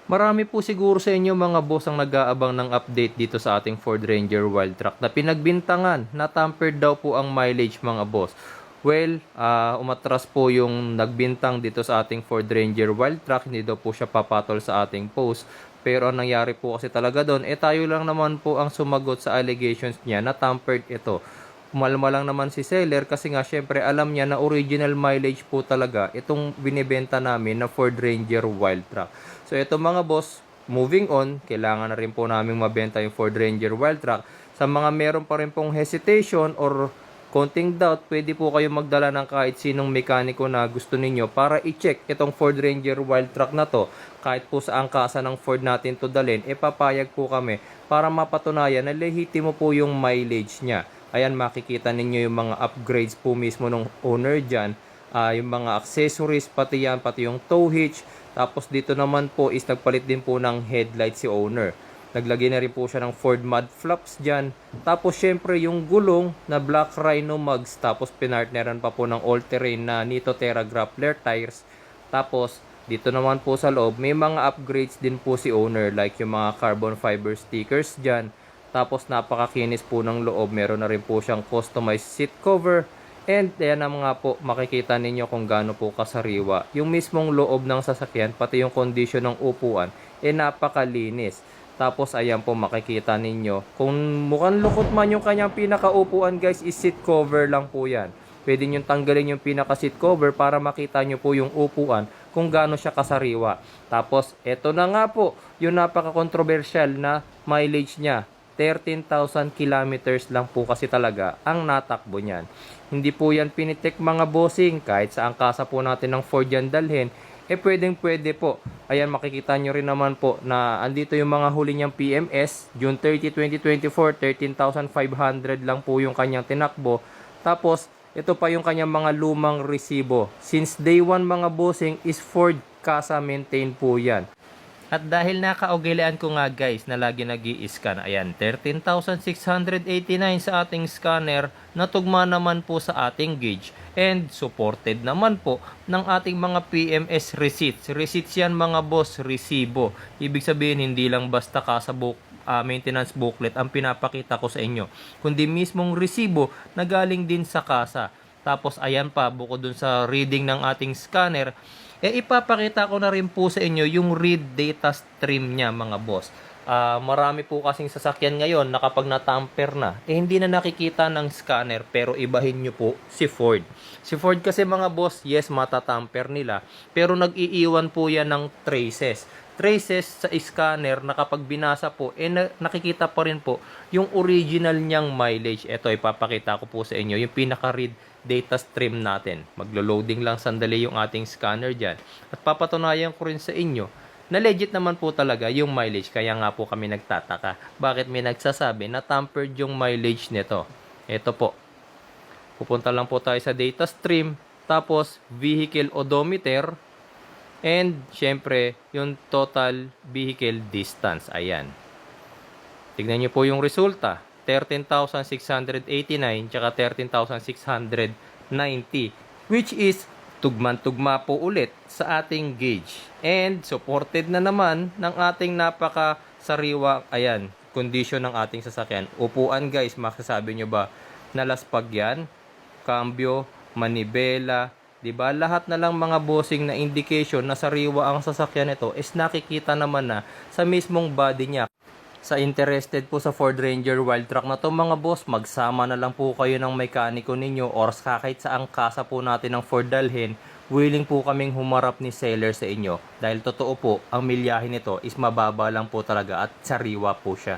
Marami po siguro sa inyo mga boss ang nag-aabang ng update dito sa ating Ford Ranger Wildtrak na pinagbintangan na tampered daw po ang mileage mga boss. Well, umatras po yung nagbintang dito sa ating Ford Ranger Wildtrak, hindi daw po siya papatol sa ating post. Pero ang nangyari po kasi talaga doon, tayo lang naman po ang sumagot sa allegations niya na tampered ito. Kumalma lang naman si seller kasi nga syempre alam niya na original mileage po talaga itong binibenta namin na Ford Ranger Wildtrak. So ito mga boss, moving on, kailangan na rin po namin mabenta yung Ford Ranger Wildtrak. Sa mga meron pa rin pong hesitation or konting doubt, pwede po kayo magdala ng kahit sinong mekaniko na gusto ninyo para i-check itong Ford Ranger Wildtrak na to. Kahit po sa angkasa ng Ford natin to dalhin, papayag po kami para mapatunayan na lehitimo po yung mileage niya. Ayan, makikita ninyo yung mga upgrades po mismo ng owner dyan. Yung mga accessories, pati yan, pati yung tow hitch. Tapos dito naman po is nagpalit din po ng headlight si owner. Naglagay na rin po siya ng Ford mud flaps dyan. Tapos syempre yung gulong na Black Rhino mugs. Tapos pinartneran pa po ng all-terrain na Nitto Terra Grappler tires. Tapos dito naman po sa loob, may mga upgrades din po si owner. Like yung mga carbon fiber stickers dyan. Tapos napakakinis po ng loob. Meron na rin po siyang customized seat cover. And ayan na mga po, makikita ninyo kung gaano po kasariwa. Yung mismong loob ng sasakyan, pati yung condition ng upuan, napakalinis. Tapos ayan po makikita ninyo. Kung mukhang lukot man yung kanyang pinakaupuan guys, is seat cover lang po yan. Pwede nyo tanggalin yung pinaka seat cover para makita nyo po yung upuan kung gaano siya kasariwa. Tapos eto na nga po, yung napaka-controversial na mileage niya. 13,000 kilometers lang po kasi talaga ang natakbo niyan. Hindi po yan pinitik mga bossing. Kahit sa angkasa po natin ng Ford yan dalhin, pwedeng-pwede po. Ayan, makikita nyo rin naman po na andito yung mga huli niyang PMS. June 30, 2024, 13,500 lang po yung kanyang tinakbo. Tapos, ito pa yung kanyang mga lumang resibo. Since day 1 mga bossing is Ford Casa maintain po yan. At dahil nakaugalian ko nga guys na lagi nag-i-scan, ayan, 13,689 sa ating scanner, natugma naman po sa ating gauge and supported naman po ng ating mga PMS receipts. Receipts yan mga boss, resibo. Ibig sabihin hindi lang basta kasa maintenance booklet ang pinapakita ko sa inyo, kundi mismong resibo na galing din sa kasa. Tapos ayan pa, bukod dun sa reading ng ating scanner, ipapakita ko na rin po sa inyo yung read data stream niya mga boss. Marami po kasing sasakyan ngayon na kapag natamper na, hindi na nakikita ng scanner, pero ibahin nyo po si Ford. Si Ford kasi mga boss, yes, matatamper nila, pero nag-iiwan po yan ng traces. Traces sa scanner na kapag binasa po, nakikita pa rin po yung original niyang mileage. Ito, ipapakita ko po sa inyo yung pinaka-read data stream natin. Maglo-loading lang sandali yung ating scanner dyan. At papatunayan ko rin sa inyo na legit naman po talaga yung mileage. Kaya nga po kami nagtataka. Bakit may nagsasabi na tampered yung mileage nito? Ito po. Pupunta lang po tayo sa data stream. Tapos, vehicle odometer. And, syempre, yung total vehicle distance. Ayan. Tignan nyo po yung resulta. 13,689 tsaka 13,690, which is tugman-tugma po ulit sa ating gauge. And supported na naman ng ating napaka-sariwa, ayan, condition ng ating sasakyan. Upuan guys, masasabi nyo ba nalaspag yan? Cambio, manibela, diba? Lahat na lang mga bossing na indication na sariwa ang sasakyan nito is nakikita naman na sa mismong body niya. Sa interested po sa Ford Ranger Wildtrak na to mga boss, magsama na lang po kayo ng mekaniko ninyo or kahit sa angkasa po natin ng Ford dalhin, willing po kaming humarap ni seller sa inyo. Dahil totoo po, ang milyahe nito is mababa lang po talaga at sariwa po siya.